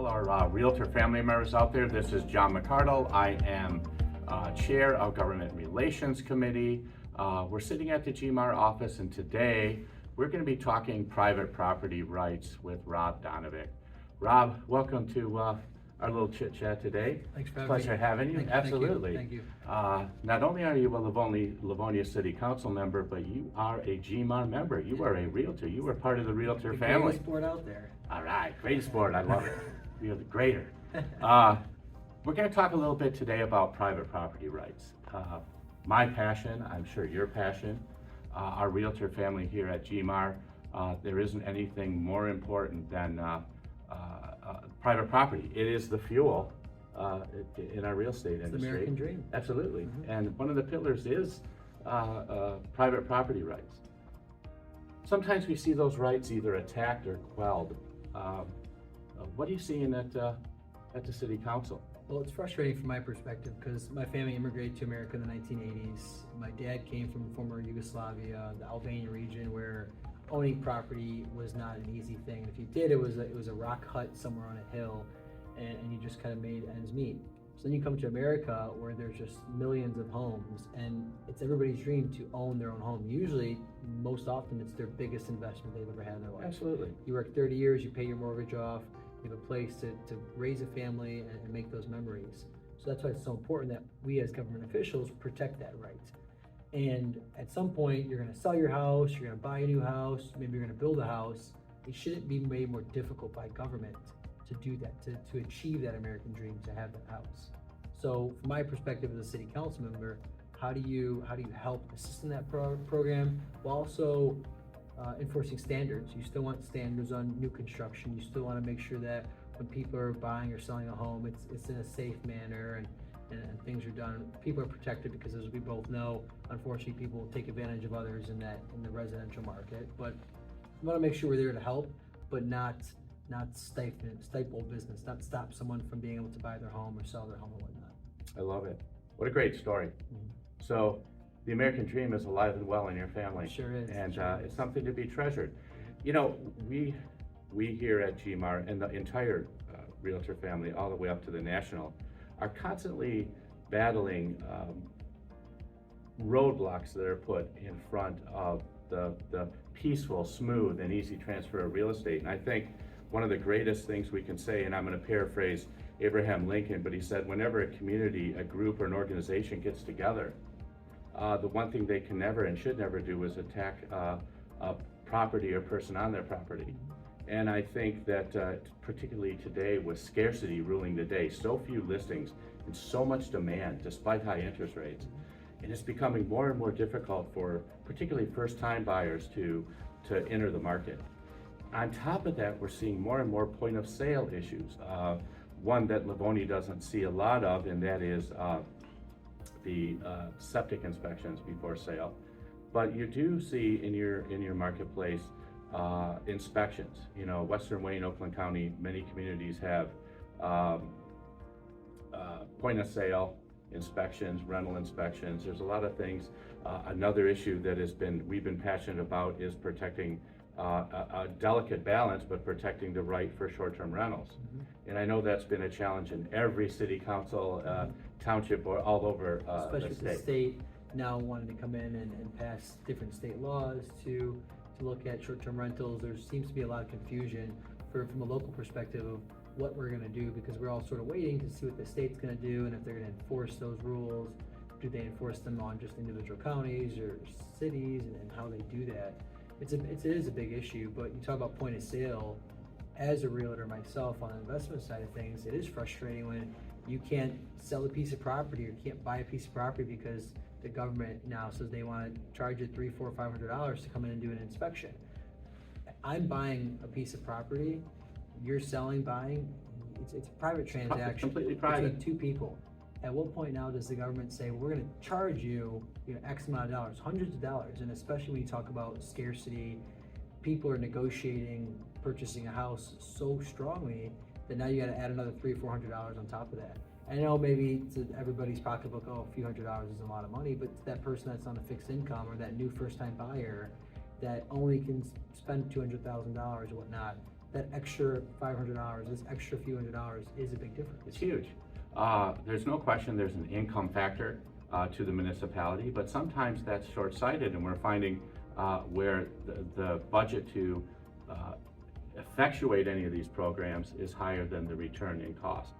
all our Realtor family members out there. This is John McArdle. I am Chair of Government Relations Committee. We're sitting at the GMAR office, and today we're going to be talking private property rights with Rob Donovic. Rob, welcome to our little chit chat today. Thanks for having me. Pleasure having you. Absolutely. Thank you. Not only are you a Livonia City Council member, but you are a GMAR member. You are a Realtor. You were part of the Realtor family. Greatest sport out there. All right, great sport. I love it. You're the greater. We're going to talk a little bit today about private property rights. My passion, I'm sure your passion, our Realtor family here at GMAR, there isn't anything more important than private property. It is the fuel in our real estate industry. It's the American dream. Absolutely. Mm-hmm. And one of the pillars is private property rights. Sometimes we see those rights either attacked or quelled. What are you seeing at the City Council? Well, it's frustrating from my perspective because my family immigrated to America in the 1980s. My dad came from former Yugoslavia, the Albania region, where owning property was not an easy thing. If you did, it was a rock hut somewhere on a hill, and you just kind of made ends meet. So then you come to America where there's just millions of homes, and it's everybody's dream to own their own home. Usually, most often, it's their biggest investment they've ever had in their life. Absolutely. You work 30 years, you pay your mortgage off, you have a place to raise a family and make those memories. So that's why it's so important that we as government officials protect that right. And at some point, you're going to sell your house, you're going to buy a new house, maybe you're going to build a house. It shouldn't be made more difficult by government to do that, to achieve that American dream, to have that house. So from my perspective as a city council member, how do you help assist in that program while also enforcing standards? You still want standards on new construction. You still want to make sure that when people are buying or selling a home, it's in a safe manner and things are done. People are protected because, as we both know, unfortunately, people will take advantage of others in the residential market. But we want to make sure we're there to help, but not stifle business, not stop someone from being able to buy their home or sell their home or whatnot. I love it. What a great story. Mm-hmm. So the American dream is alive and well in your family. It sure is. And it's something to be treasured. You know, we here at GMAR and the entire Realtor family, all the way up to the national, are constantly battling roadblocks that are put in front of the peaceful, smooth, and easy transfer of real estate. And I think one of the greatest things we can say, and I'm going to paraphrase Abraham Lincoln, but he said, whenever a community, a group, or an organization gets together, the one thing they can never and should never do is attack a property or person on their property. And I think that particularly today, with scarcity ruling the day, so few listings and so much demand despite high interest rates, it is becoming more and more difficult for particularly first-time buyers to enter the market. On top of that, we're seeing more and more point-of-sale issues. One that Livonia doesn't see a lot of, and that is the septic inspections before sale. But you do see in your marketplace inspections. You know, Western Wayne, Oakland County, many communities have point of sale inspections, rental inspections. There's a lot of things. Another issue that we've been passionate about is protecting a delicate balance, but protecting the right for short-term rentals. Mm-hmm. And I know that's been a challenge in every city council, township, or all over especially the state. With the state now wanting to come in and pass different state laws to look at short-term rentals. There seems to be a lot of confusion from a local perspective of what we're going to do, because we're all sort of waiting to see what the state's going to do and if they're going to enforce those rules. Do they enforce them on just individual counties or cities, and how they do that? It is a big issue. But you talk about point of sale. As a realtor myself, on the investment side of things, it is frustrating when you can't sell a piece of property or can't buy a piece of property because the government now says they want to charge you $300, $400, $500 to come in and do an inspection. I'm buying a piece of property, you're selling, buying. It's a private transaction. Completely private. Between two people. At what point now does the government say, we're going to charge you, X amount of dollars, hundreds of dollars? And especially when you talk about scarcity, people are negotiating purchasing a house so strongly that now you got to add another $300, $400 on top of that. I know maybe to everybody's pocketbook, a few $100s is a lot of money, but to that person that's on a fixed income or that new first-time buyer that only can spend $200,000 or whatnot, that extra $500, this extra few $100 is a big difference. It's huge. There's no question there's an income factor to the municipality, but sometimes that's short-sighted, and we're finding where the budget to effectuate any of these programs is higher than the return in cost.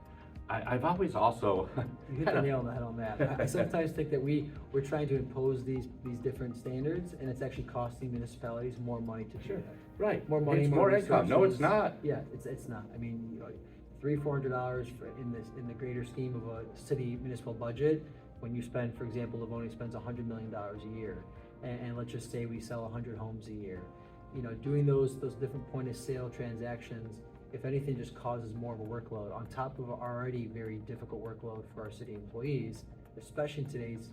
I've always also You hit the nail on the head on that. I sometimes think that we're trying to impose these different standards, and it's actually costing municipalities more money to do that. Right, More money, it's more more income. No, it's resources. not. Yeah, it's not. I mean, you know, $300-400 in the greater scheme of a city municipal budget. When you spend, for example, Livonia spends $100 million a year, and let's just say we sell 100 homes a year. You know, doing those different point of sale transactions, if anything, just causes more of a workload on top of an already very difficult workload for our city employees, especially in today's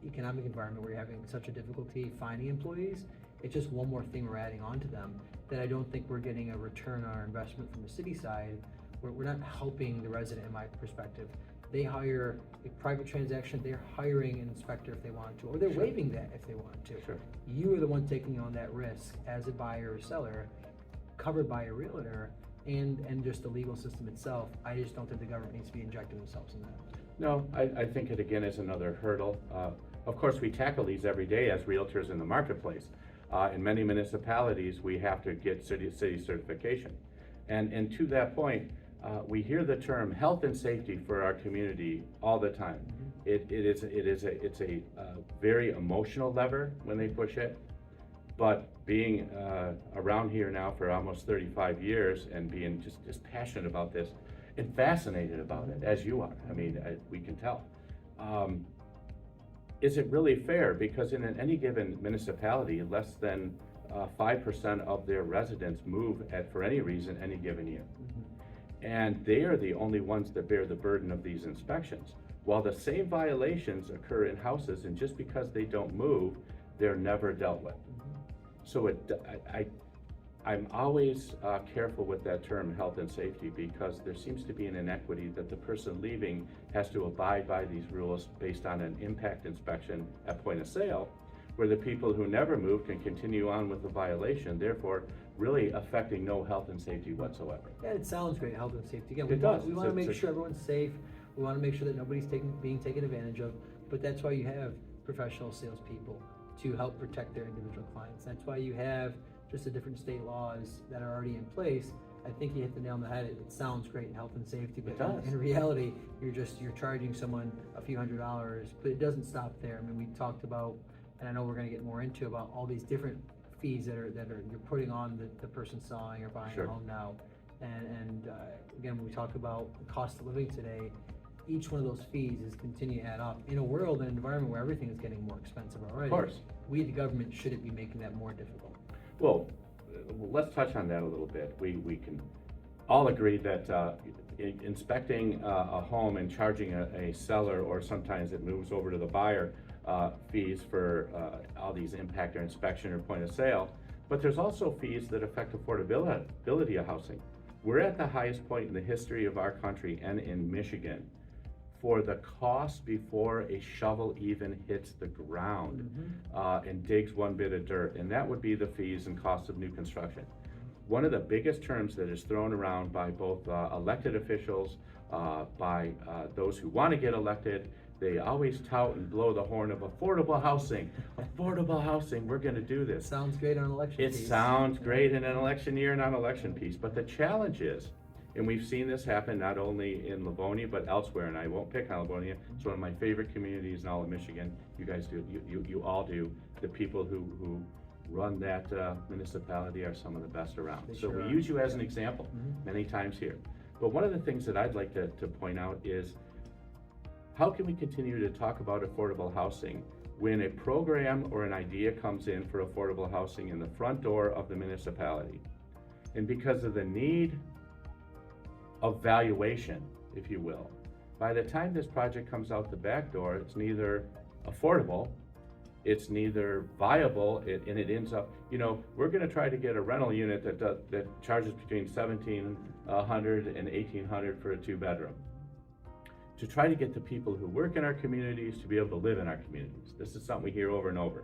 economic environment where you're having such a difficulty finding employees. It's just one more thing we're adding on to them that I don't think we're getting a return on our investment from the city side. We're not helping the resident, in my perspective. They hire a private transaction, they're hiring an inspector if they want to, or they're Sure. waiving that if they want to. Sure. You are the one taking on that risk as a buyer or seller, covered by a realtor, and just the legal system itself. I just don't think the government needs to be injecting themselves in that. No, I think it again is another hurdle. Of course, we tackle these every day as realtors in the marketplace. In many municipalities, we have to get city certification. And to that point, we hear the term health and safety for our community all the time. It's a very emotional lever when they push it. But being around here now for almost 35 years and being just passionate about this and fascinated about it, as you are, I mean, we can tell. Is it really fair? Because in any given municipality, less than 5% of their residents move for any reason any given year. And they are the only ones that bear the burden of these inspections. While the same violations occur in houses, and just because they don't move, they're never dealt with. So I'm always careful with that term, health and safety, because there seems to be an inequity that the person leaving has to abide by these rules based on an impact inspection at point of sale, where the people who never move can continue on with the violation, therefore really affecting no health and safety whatsoever. Yeah, it sounds great, health and safety. Again, It does. We want to make sure everyone's safe. We want to make sure that nobody's being taken advantage of. But that's why you have professional salespeople to help protect their individual clients. That's why you have just the different state laws that are already in place. I think you hit the nail on the head. It sounds great in health and safety, but It does. in reality, you're charging someone a few $100s. But it doesn't stop there. I mean, we talked about, and I know we're going to get more into about all these different fees that are you're putting on the person selling or buying Sure. a home now. And again, when we talk about the cost of living today, each one of those fees is continuing to add up in a world and environment where everything is getting more expensive already. Of course. We, the government, shouldn't be making that more difficult. Well, let's touch on that a little bit. We can all agree that inspecting a home and charging a seller, or sometimes it moves over to the buyer, fees for all these impact or inspection or point of sale, but there's also fees that affect affordability of housing. We're at the highest point in the history of our country and in Michigan for the cost before a shovel even hits the ground and digs one bit of dirt, and that would be the fees and costs of new construction. One of the biggest terms that is thrown around by both elected officials, by those who want to get elected, they always tout and blow the horn of affordable housing. Affordable housing, we're going to do this. Sounds great on election It piece. sounds great in an election year and on election piece, but the challenge is, and we've seen this happen not only in Livonia but elsewhere, and I won't pick on Livonia, it's one of my favorite communities in all of Michigan. You guys do, you all do. The people who run that municipality are some of the best around. They So sure we are. use you as an example many times here. But one of the things that I'd like to point out is, how can we continue to talk about affordable housing when a program or an idea comes in for affordable housing in the front door of the municipality? And because of the need of valuation, if you will, by the time this project comes out the back door, it's neither affordable, it's neither viable, and it ends up, we're going to try to get a rental unit that charges between $1,700 and $1,800 for a 2-bedroom. To try to get the people who work in our communities to be able to live in our communities. This is something we hear over and over.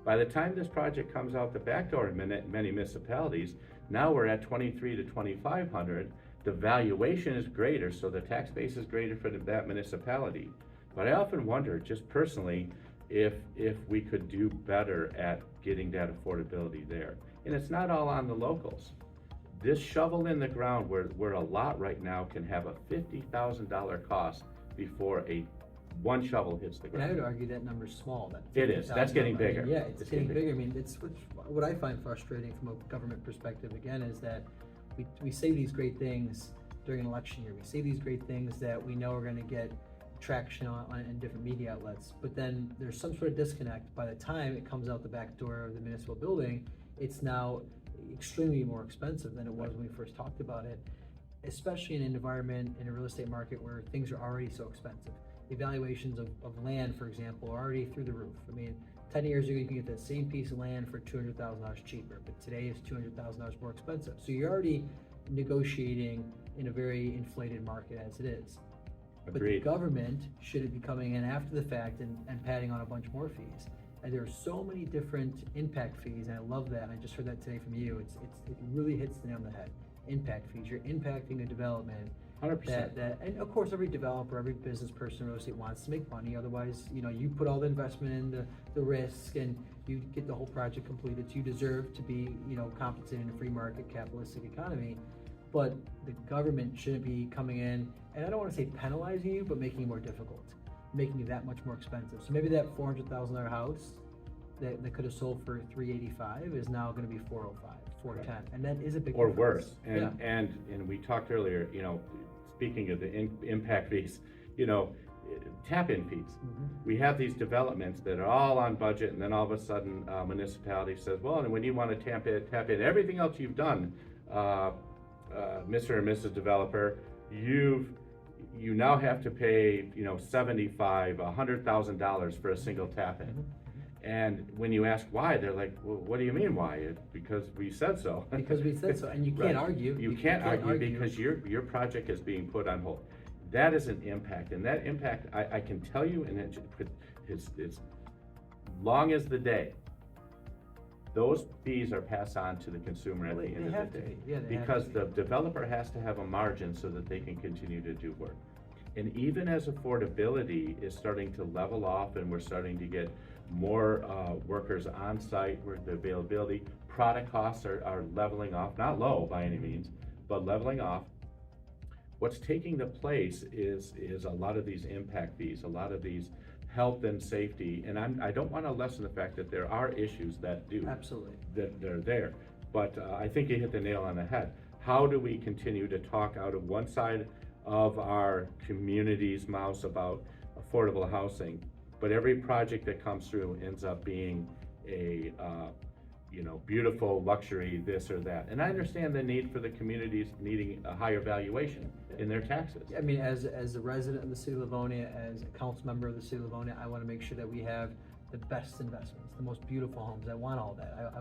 By the time this project comes out the back door in many municipalities, now we're at 23 to 2,500. The valuation is greater, so the tax base is greater for that municipality. But I often wonder, just personally, if we could do better at getting that affordability there. And it's not all on the locals. This shovel in the ground where a lot right now can have a $50,000 cost before one shovel hits the And I ground. would argue that number's small, that It is. That's getting $50,000 number. I mean, bigger. Yeah, it's getting bigger. I mean, it's what I find frustrating from a government perspective, again, is that we say these great things during an election year. We say these great things that we know are gonna get traction on in different media outlets, but then there's some sort of disconnect. By the time it comes out the back door of the municipal building, it's now extremely more expensive than it was when we first talked about it, especially in an environment, in a real estate market where things are already so expensive. Evaluations of land, for example, are already through the roof. I mean, 10 years ago, you can get that same piece of land for $200,000 cheaper, but today it's $200,000 more expensive. So you're already negotiating in a very inflated market as it is. But the Agreed. government shouldn't be coming in after the fact and padding on a bunch more fees. And there are so many different impact fees, and I love that. I just heard that today from you. It really hits the nail on the head. Impact fees. You're impacting a development 100%. and of course every developer, every business person in real estate wants to make money. Otherwise, you put all the investment in the risk and you get the whole project completed. So you deserve to be, compensated in a free market capitalistic economy. But the government shouldn't be coming in, and I don't want to say penalizing you, but making it more difficult, making it that much more expensive. So maybe that $400,000 house that could have sold for $385 is now going to be $405, $410, and that is a big Or difference. worse. Yeah. And we talked earlier, speaking of the impact fees, tap-in fees. We have these developments that are all on budget, and then all of a sudden, municipality says, well, and when you want to tap in everything else you've done, Mr. or Mrs. Developer, you now have to pay, $75,000, $100,000 for a single tap-in. And when you ask why, they're like, well, what do you mean why? Because we said so. Because we said so, and you Right. can't argue. You can't argue because your project is being put on hold. That is an impact, and that impact, I can tell you, and it's long as the day, those fees are passed on to the consumer at the end of the day. Because the developer has to have a margin so that they can continue to do work. And even as affordability is starting to level off and we're starting to get more workers on site, where the availability, product costs are leveling off, not low by any means, but leveling off. What's taking the place is a lot of these impact fees, a lot of these health and safety, and I don't want to lessen the fact that there are issues that do. Absolutely. That they're there, but I think you hit the nail on the head. How do we continue to talk out of one side of our community's mouth about affordable housing, but every project that comes through ends up being a beautiful luxury, this or that. And I understand the need for the communities needing a higher valuation in their taxes. I mean, as a resident of the city of Livonia, as a council member of the city of Livonia, I want to make sure that we have the best investments, the most beautiful homes. I want all that.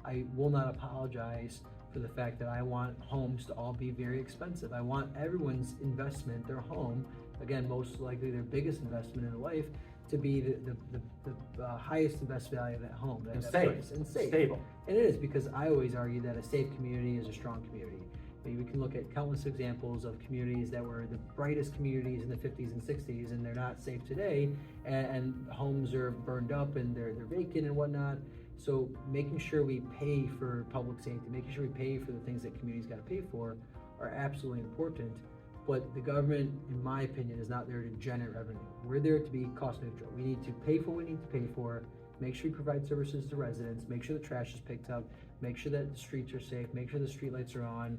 I will not apologize for the fact that I want homes to all be very expensive. I want everyone's investment, their home, again, most likely their biggest investment in their life, to be the highest investment value of that home. And that safe, price, and safe. stable. And it is, because I always argue that a safe community is a strong community. I mean, we can look at countless examples of communities that were the brightest communities in the 50s and 60s, and they're not safe today, and homes are burned up and they're vacant and whatnot. So making sure we pay for public safety, making sure we pay for the things that communities got to pay for are absolutely important. But the government, in my opinion, is not there to generate revenue. We're there to be cost neutral. We need to pay for what we need to pay for, make sure we provide services to residents, make sure the trash is picked up, make sure that the streets are safe, make sure the streetlights are on,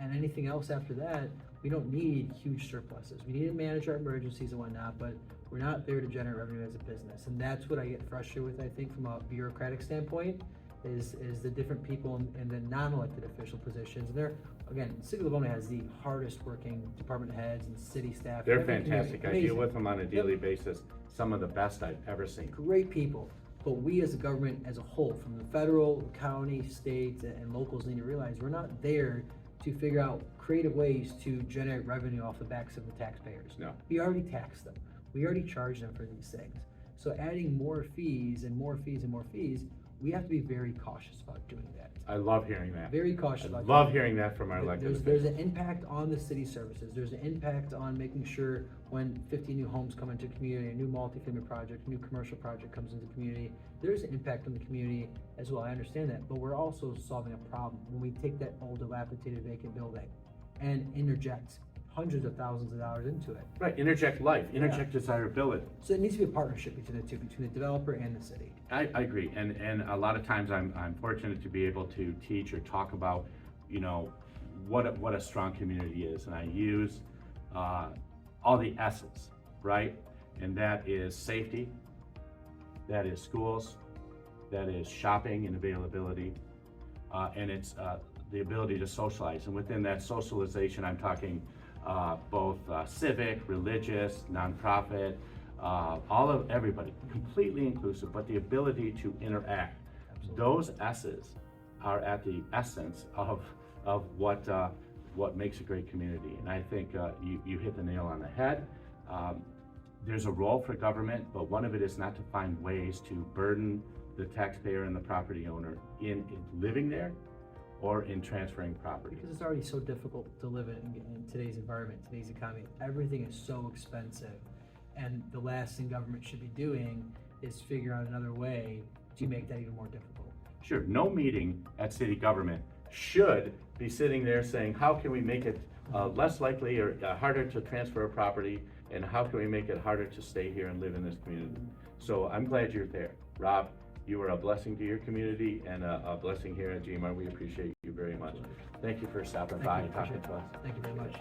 and anything else after that, we don't need huge surpluses. We need to manage our emergencies and whatnot, but we're not there to generate revenue as a business. And that's what I get frustrated with, I think, from a bureaucratic standpoint, is the different people in the non-elected official positions. And they're, again, City of Livonia has the hardest working department heads and city staff. They're Every community, fantastic. I amazing. deal with them on a daily basis. Some of the best I've ever seen. Great people. But we as a government as a whole, from the federal, county, state, and locals, need to realize we're not there to figure out creative ways to generate revenue off the backs of the taxpayers. No. We already tax them. We already charge them for these things. So adding more fees and more fees and more fees, we have to be very cautious about doing that. I love hearing that. Very cautious I about love doing hearing that from our elected There's officials. an impact on the city services. There's an impact on making sure when 50 new homes come into a community, a new multifamily project, new commercial project comes into the community, there's an impact on the community as well. I understand that, but we're also solving a problem when we take that old dilapidated vacant building and interject hundreds of thousands of dollars into it. Right, interject life, interject desirability. So it needs to be a partnership between the two, between the developer and the city. I agree, and a lot of times I'm fortunate to be able to teach or talk about, you know, what a strong community is, and I use all the S's, right? And that is safety, that is schools, that is shopping and availability, and it's the ability to socialize. And within that socialization, I'm talking both civic, religious, nonprofit, all of everybody, completely inclusive, but the ability to interact. Absolutely. Those S's are at the essence of what makes a great community. And I think you hit the nail on the head. There's a role for government, but one of it is not to find ways to burden the taxpayer and the property owner in living there or in transferring property. Because it's already so difficult to live in today's environment, today's economy. Everything is so expensive. And the last thing government should be doing is figure out another way to make that even more difficult. Sure, no meeting at city government should be sitting there saying, how can we make it less likely or harder to transfer a property, and how can we make it harder to stay here and live in this community? So I'm glad you're there. Rob, you are a blessing to your community and a blessing here at GMAR. We appreciate you very much. Thank you for stopping by and talking to us. Thank you very much.